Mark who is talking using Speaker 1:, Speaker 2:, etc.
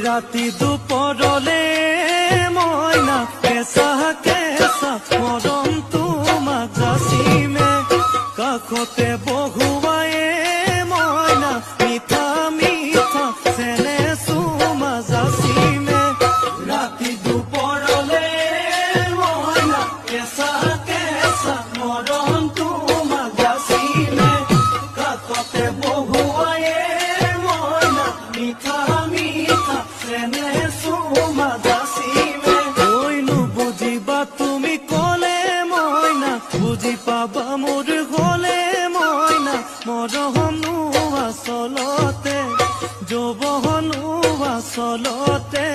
Speaker 1: ৰাতি দুপৰলে মইনা কেঁচা কেঁচা মৰম তোমাক যাচিমে কাষতে বহুৱায়ে মইনা মিঠা মিঠা চেনে চুমা যাচিমে ৰাতি দুপৰলে মইনা কেঁচা কেঁচা মৰম তোমাক যাচিমে কাষতে বহুৱায়ে মইনা মিঠা মিঠা চেনে চুমা যাচিমে কৈনো বুজিবা তুমি কলে মইনা বুজি পাবা মোৰ গলে মইনা মৰমনো আচলতে যৌৱনো আচলতে